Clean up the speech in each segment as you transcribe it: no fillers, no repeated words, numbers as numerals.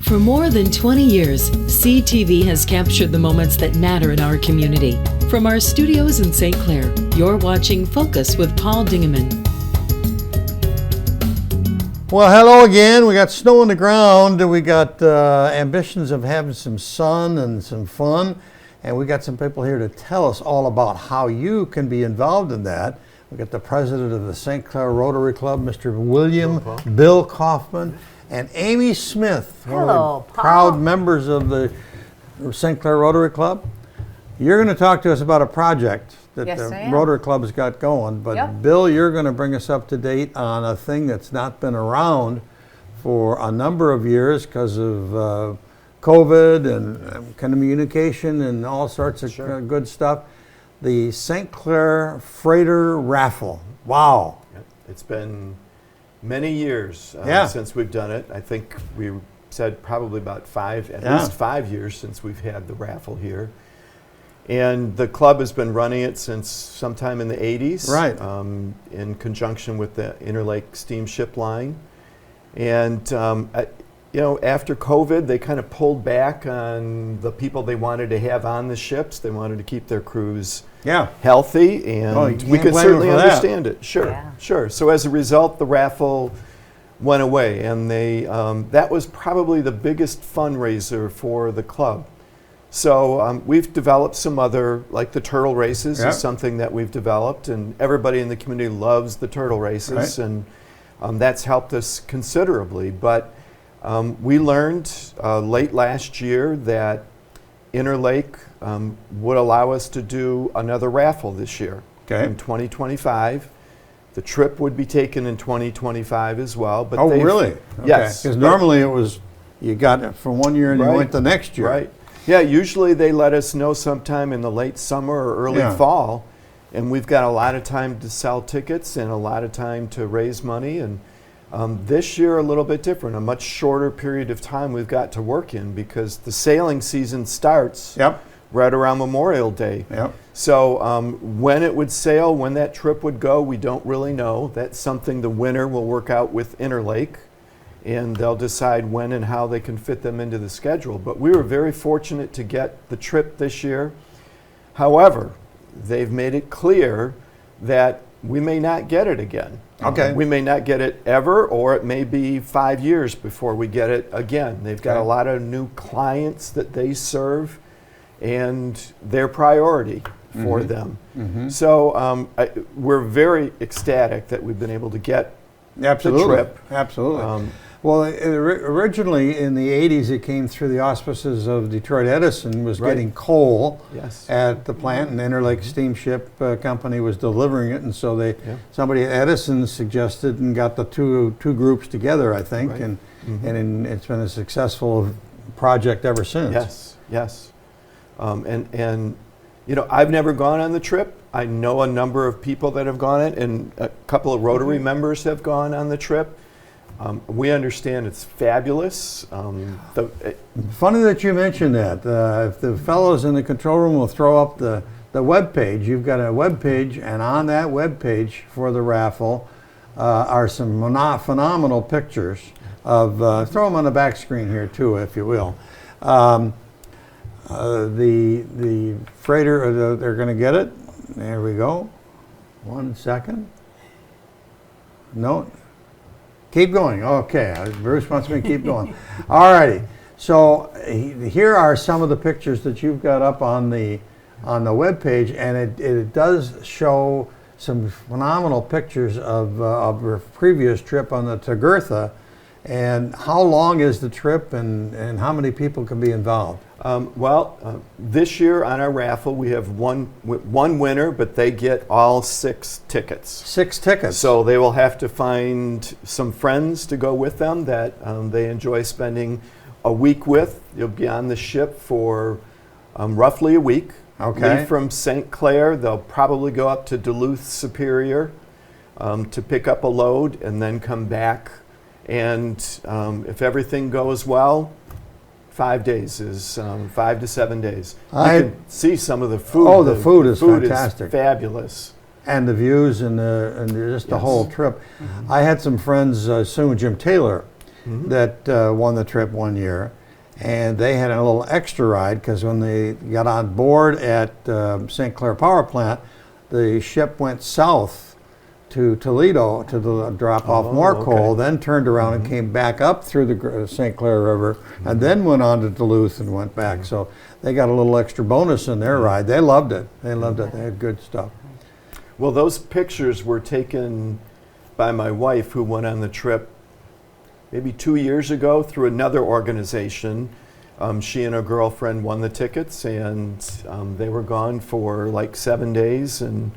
For more than 20 years, CTV has captured the moments that matter in our community. From our studios in St. Clair, you're watching Focus with Paul Dingeman. Well, hello again. We got snow on the ground. We got ambitions of having some sun and some fun. And we got some people here to tell us all about how you can be involved in that. We got the president of the St. Clair Rotary Club, Mr. William Bill Kaufman, and Amy Smith, Hello, Paul. Proud members of the St. Clair Rotary Club. You're going to talk to us about a project that Yes, the I am. Rotary Club's got going. But Yep. Bill, you're going to bring us up to date on a thing that's not been around for a number of years because of COVID and communication and all sorts of good stuff. The St. Clair Freighter Raffle. Wow. Yep. It's been many years since we've done it. I think we said probably about at least 5 years since we've had the raffle here. And the club has been running it since sometime in the 80s, right? In conjunction with the Interlake Steamship Line. And after COVID, they kind of pulled back on the people they wanted to have on the ships. They wanted to keep their crews healthy, and we could certainly understand it. Sure. So as a result, the raffle went away, and that was probably the biggest fundraiser for the club. So we've developed some other, like the turtle races is something that we've developed, and everybody in the community loves the turtle races, and that's helped us considerably. But we learned late last year that Interlake would allow us to do another raffle this year in 2025. The trip would be taken in 2025 as well. But really? Okay. Yes. Because normally it was, you got it for 1 year and you went the next year. Right. Yeah, usually they let us know sometime in the late summer or early fall. And we've got a lot of time to sell tickets and a lot of time to raise money. And this year, a little bit different, a much shorter period of time we've got to work in because the sailing season starts right around Memorial Day. So when it would sail, when that trip would go, we don't really know. That's something the winter will work out with Interlake, and they'll decide when and how they can fit them into the schedule. But we were very fortunate to get the trip this year. However, they've made it clear that we may not get it again. We may not get it ever, or it may be 5 years before we get it again. They've got a lot of new clients that they serve, and their priority for them. So we're very ecstatic that we've been able to get the trip. Absolutely. Well, originally in the 80s, it came through the auspices of Detroit Edison was getting coal at the plant, and Interlake Steamship Company was delivering it, and so somebody at Edison suggested and got the two groups together, I think, and it's been a successful project ever since. Yes. And I've never gone on the trip. I know a number of people that have gone it, and a couple of Rotary members have gone on the trip. We understand it's fabulous. Funny that you mentioned that. If the fellows in the control room will throw up the web page, you've got a web page, and on that web page for the raffle are some phenomenal pictures of. Throw them on the back screen here too, if you will. The freighter, they're going to get it. There we go. 1 second. No. Keep going. Okay. Bruce wants me to keep going. All righty. So here are some of the pictures that you've got up on the web page, and it does show some phenomenal pictures of our previous trip on the Tagurtha. And how long is the trip, and how many people can be involved? This year on our raffle, we have one winner, but they get all 6 tickets. 6 tickets. So they will have to find some friends to go with them that they enjoy spending a week with. You'll be on the ship for roughly a week. Leave from St. Clair. They'll probably go up to Duluth Superior to pick up a load and then come back. And if everything goes well, 5 days is 5 to 7 days. You can see some of the food. Oh, the food is fantastic. Is fabulous. And the views and just the whole trip. I had some friends, Jim Taylor, that won the trip one year. And they had a little extra ride because when they got on board at St. Clair Power Plant, the ship went south to Toledo to drop off more coal, then turned around and came back up through the St. Clair River, and then went on to Duluth and went back. So they got a little extra bonus in their ride. They loved it. They loved it. They had good stuff. Well, those pictures were taken by my wife, who went on the trip maybe 2 years ago through another organization. She and her girlfriend won the tickets, and they were gone for like 7 days, and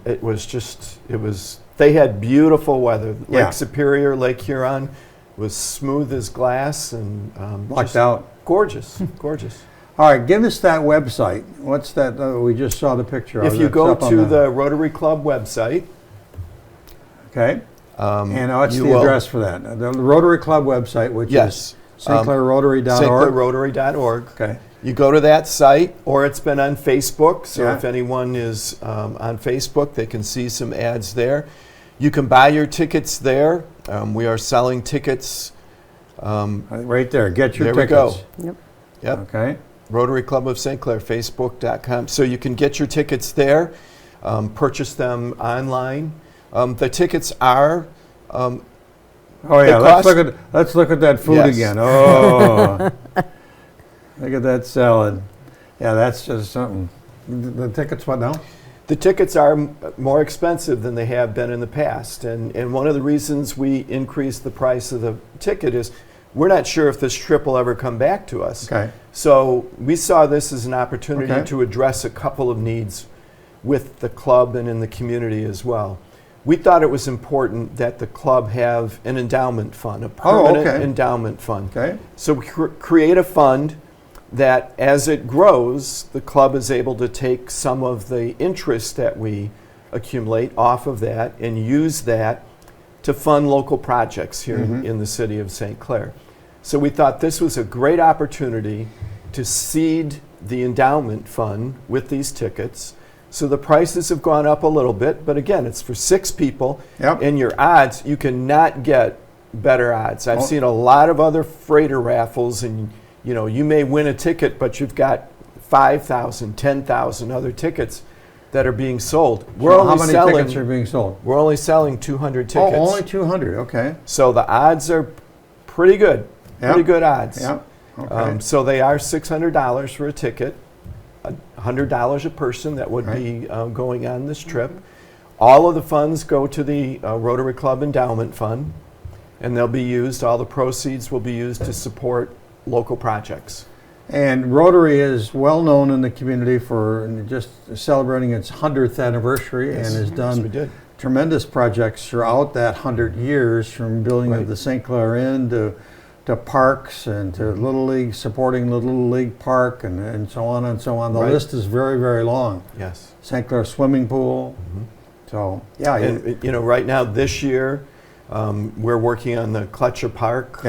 it was they had beautiful weather. Lake Superior, Lake Huron was smooth as glass and Blacked out. Gorgeous, gorgeous. All right, give us that website. What's that? We just saw the picture of it. If you go to the Rotary Club website. Okay. And what's the address for that? The Rotary Club website, which is stclairrotary.org. stclairrotary.org. Okay. You go to that site, or it's been on Facebook, so if anyone is on Facebook, they can see some ads there. You can buy your tickets there. We are selling tickets. Right there, get your tickets. tickets. There we go. Yep. Okay. Rotary Club of St. Clair, Facebook.com. So you can get your tickets there, purchase them online. The tickets are... oh yeah, let's look at that food again. Oh, look at that salad. Yeah, that's just something. The tickets, what now? The tickets are more expensive than they have been in the past, and one of the reasons we increased the price of the ticket is we're not sure if this trip will ever come back to us. Okay. So we saw this as an opportunity to address a couple of needs with the club and in the community as well. We thought it was important that the club have an endowment fund, a permanent endowment fund. Okay. So we create a fund that as it grows, the club is able to take some of the interest that we accumulate off of that and use that to fund local projects here in the city of St. Clair. So we thought this was a great opportunity to seed the endowment fund with these tickets. So the prices have gone up a little bit, but again, it's for 6 people, and your odds, you cannot get better odds. I've seen a lot of other freighter raffles, and you may win a ticket, but you've got 5,000, 10,000 other tickets that are being sold. How many tickets are being sold? We're only selling 200 tickets. Oh, only 200, okay. So the odds are pretty good, pretty good odds. Yep. Okay. So they are $600 for a ticket. $100 a person that would be going on this trip. All of the funds go to the Rotary Club Endowment Fund, and they'll be used, all the proceeds will be used to support local projects. And Rotary is well known in the community for just celebrating its 100th anniversary and has done tremendous projects throughout that 100 years, from building of the St. Clair Inn to parks and to Little League, supporting the Little League Park and so on and so on. The list is very, very long. Yes. St. Clair Swimming Pool. So, yeah. And right now, this year, we're working on the Kletcher Park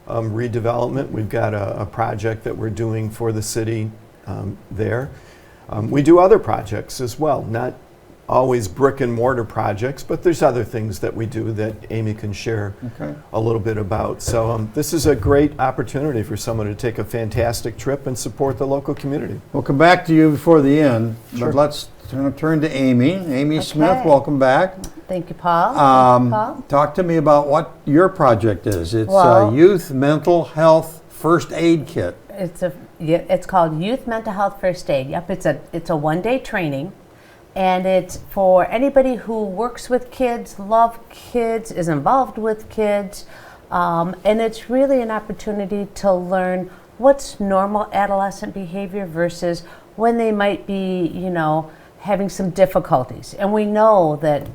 redevelopment. We've got a project that we're doing for the city there. We do other projects as well, not always brick and mortar projects, but there's other things that we do that Amy can share a little bit about. So this is a great opportunity for someone to take a fantastic trip and support the local community. We'll come back to you before the end, but let's turn to Amy. Amy Smith, welcome back. Thank you, Paul. Talk to me about what your project is. It's a Youth Mental Health First Aid Kit. It's called Youth Mental Health First Aid. Yep, it's a one-day training. And it's for anybody who works with kids, loves kids, is involved with kids. And it's really an opportunity to learn what's normal adolescent behavior versus when they might be, having some difficulties. And we know that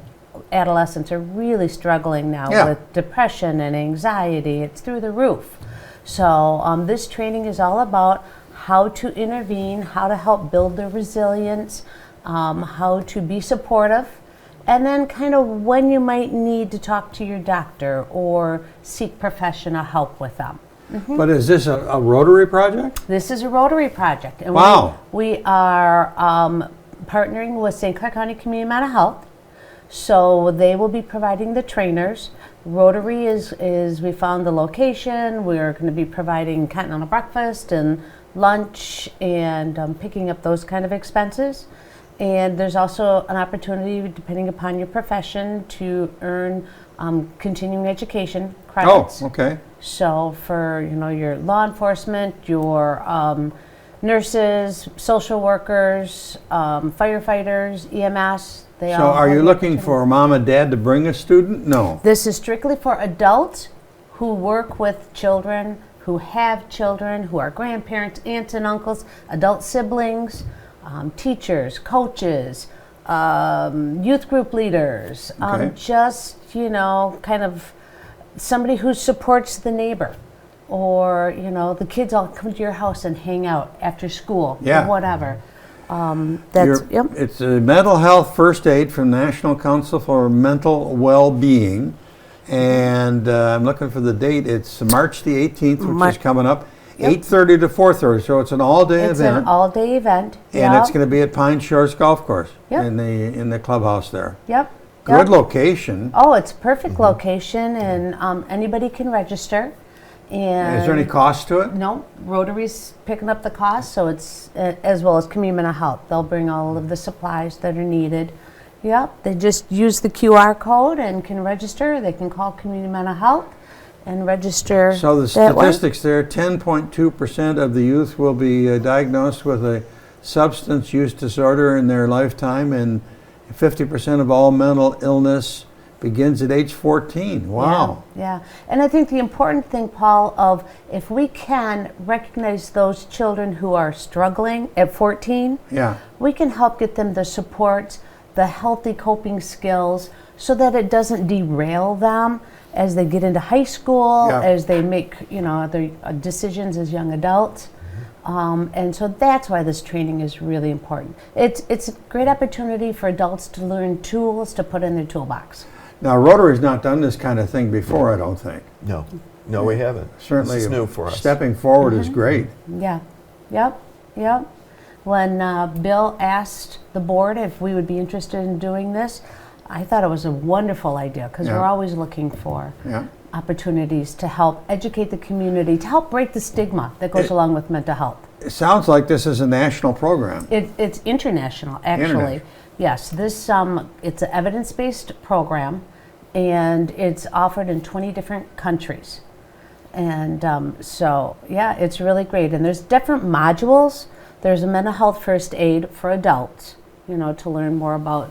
adolescents are really struggling now with depression and anxiety. It's through the roof. So this training is all about how to intervene, how to help build their resilience, how to be supportive, and then kind of when you might need to talk to your doctor or seek professional help with them. But is this a Rotary project? This is a Rotary project. And we are partnering with St. Clair County Community Mental Health. So they will be providing the trainers. Rotary is we found the location. We're going to be providing continental breakfast and lunch and picking up those kind of expenses. And there's also an opportunity, depending upon your profession, to earn continuing education credits. Oh, okay. So for your law enforcement, your nurses, social workers, firefighters, EMS, they So all are have you the looking opportunity. for mom and dad to bring a student? No. This is strictly for adults who work with children, who have children, who are grandparents, aunts and uncles, adult siblings, teachers, coaches, youth group leaders, Okay. just, kind of somebody who supports the neighbor. Or, the kids all come to your house and hang out after school, Yeah. or whatever. That's, yep. It's a mental health first aid from National Council for Mental Well-Being. And I'm looking for the date. It's March the 18th, which is coming up. Yep. 8:30 to 4:30, so it's an all-day It's event. an all-day event. And Yep. it's going to be at Pine Shores Golf Course Yep. in the clubhouse there. Yep. Good Yep. location. Oh, it's perfect location, and anybody can register. And Is there any cost to it? No, Rotary's picking up the cost, so it's as well as Community Mental Health. They'll bring all of the supplies that are needed. Yep, they just use the QR code and can register. They can call Community Mental Health and register. So the that way. statistics there, 10.2% of the youth will be diagnosed with a substance use disorder in their lifetime, and 50% of all mental illness begins at age 14. Wow. Yeah. And I think the important thing, Paul, of if we can recognize those children who are struggling at 14, Yeah. we can help get them the support, the healthy coping skills, so that it doesn't derail them as they get into high school, Yeah. as they make their decisions as young adults. And so that's why this training is really important. It's a great opportunity for adults to learn tools to put in their toolbox. Now, Rotary's not done this kind of thing before, I don't think. No, we haven't. Certainly, This is new for us. stepping forward is great. Yeah. Yep. When Bill asked the board if we would be interested in doing this, I thought it was a wonderful idea, because Yeah. we're always looking for Yeah. opportunities to help educate the community, to help break the stigma that goes along with mental health. It sounds like this is a national program. It's international, actually. International. Yes, this it's an evidence-based program, and it's offered in 20 different countries. And so, yeah, it's really great. And there's different modules. There's a mental health first aid for adults, to learn more about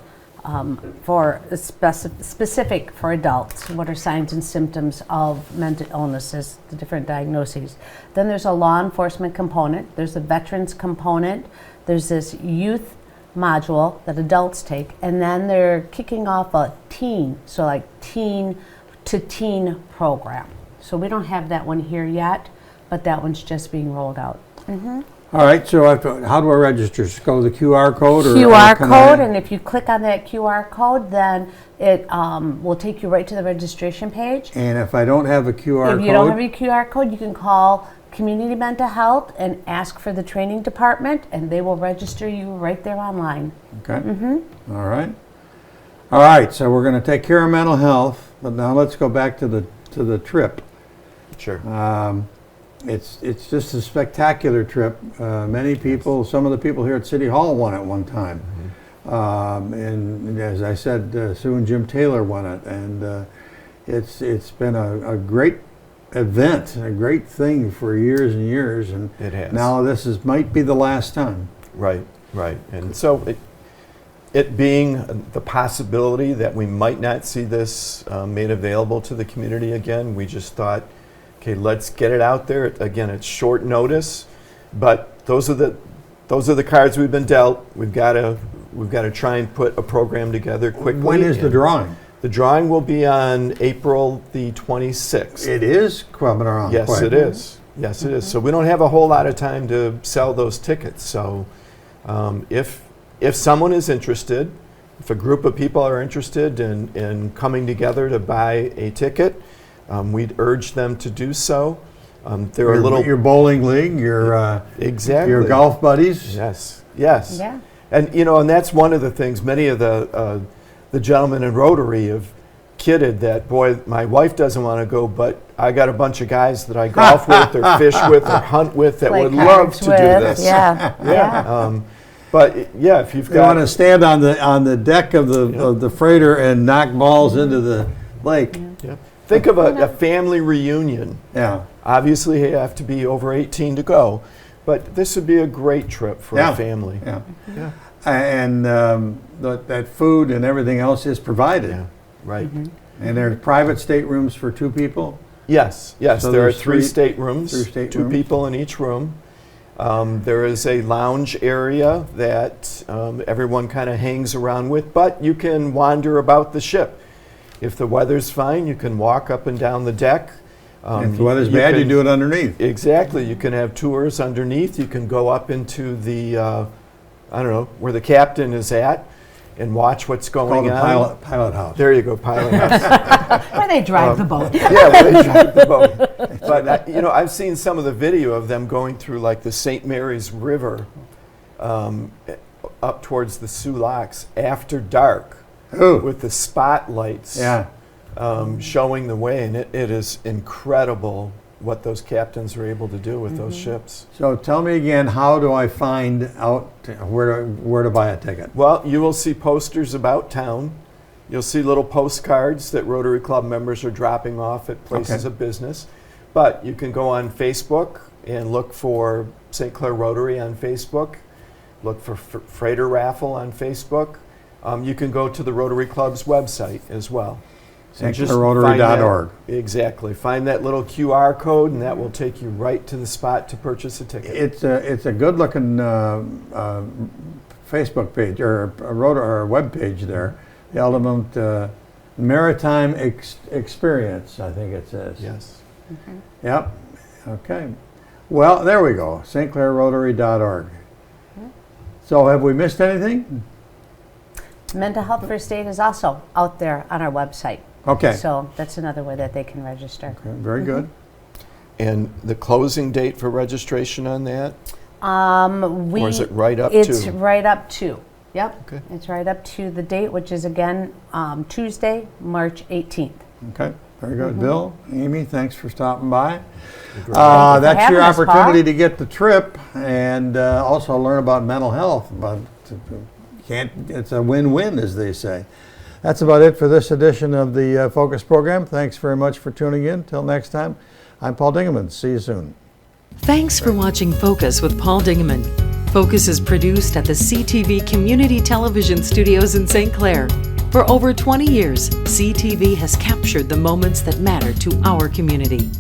for specific for adults, what are signs and symptoms of mental illnesses, the different diagnoses. Then there's a law enforcement component, there's a veterans component, there's this youth module that adults take, and then they're kicking off a teen, so like teen to teen program. So we don't have that one here yet, but that one's just being rolled out. All right, so how do I register? Just go to the QR code? QR can code, I- and if you click on that QR code, then it will take you right to the registration page. And if I don't have a QR If code? you don't have a QR code, you can call Community Mental Health and ask for the training department, and they will register you right there online. Okay. All right. All right, so we're going to take care of mental health, but now let's go back to the trip. Sure. It's just a spectacular trip. Many people, some of the people here at City Hall won at one time. And as I said, Sue and Jim Taylor won it. And it's been a great event, a great thing for years and years. And It has. now this might be the last time. Right. And so it being the possibility that we might not see this made available to the community again, we just thought, okay, let's get it out there. Again, it's short notice, but those are the cards we've been dealt. We've got to try and put a program together quickly. When is the and drawing? The drawing will be on April the 26th. It is coming around. Yes, quick. it is. Yes, it is. So we don't have a whole lot of time to sell those tickets. So if someone is interested, if a group of people are interested in coming together to buy a ticket, we'd urge them to do so. They're a little Your bowling league, your exactly your golf buddies. Yes. Yeah. And and that's one of the things. Many of the the gentleman in Rotary have kidded that, boy, my wife doesn't want to go, but I got a bunch of guys that I golf with or fish with or hunt with that Play would love cards to with. do this. Yeah. But yeah, if you've They want to got, stand on the deck of the freighter and knock balls into the lake. yeah. Think of a family reunion. Yeah. Obviously, you have to be over 18 to go, but this would be a great trip for a family. Yeah. Yeah. And that food and everything else is provided. Yeah. Right. And there are private staterooms for 2 people. Yes. So There are there's 3 three staterooms, 2 people in each room. There is a lounge area that everyone kind of hangs around with, but you can wander about the ship. If the weather's fine, you can walk up and down the deck. If the weather's bad, you do it underneath. Exactly. You can have tours underneath. You can go up into the, I don't know, where the captain is at and watch what's going Called on. the pilot house. There you go, pilot house. Where they drive the boat. Yeah, where they drive the boat. But, I've seen some of the video of them going through like the St. Mary's River up towards the Sioux Locks after dark Ooh. with the spotlights Yeah. showing the way. And it is incredible what those captains are able to do with those ships. So tell me again, how do I find out where to buy a ticket? Well, you will see posters about town. You'll see little postcards that Rotary Club members are dropping off at places Okay. of business. But you can go on Facebook and look for St. Clair Rotary on Facebook. Look for Freighter Raffle on Facebook. You can go to the Rotary Club's website as well. And just stclairrotary.org. find that- Exactly. Find that little QR code, and that will take you right to the spot to purchase a ticket. It's a good looking Facebook page or a web page there. The Ultimate Maritime Experience, I think it says. Yes. Yep. Okay. Well, there we go. stclairrotary.org. So have we missed anything? Mental health first aid is also out there on our website. Okay. So that's another way that they can register. Okay, very good. And the closing date for registration on that? Or is it right up It's to? right up to. Yep. Okay. It's right up to the date, which is again Tuesday, March 18th. Okay, very good. Bill, Amy, thanks for stopping by. Thank you for That's your having us, Paul. opportunity to get the trip and also learn about mental health. But it's a win-win, as they say. That's about it for this edition of the Focus program. Thanks very much for tuning in. Till next time, I'm Paul Dingeman. See you soon. Thanks for watching Focus with Paul Dingeman. Focus is produced at the CTV Community Television Studios in St. Clair. For over 20 years, CTV has captured the moments that matter to our community.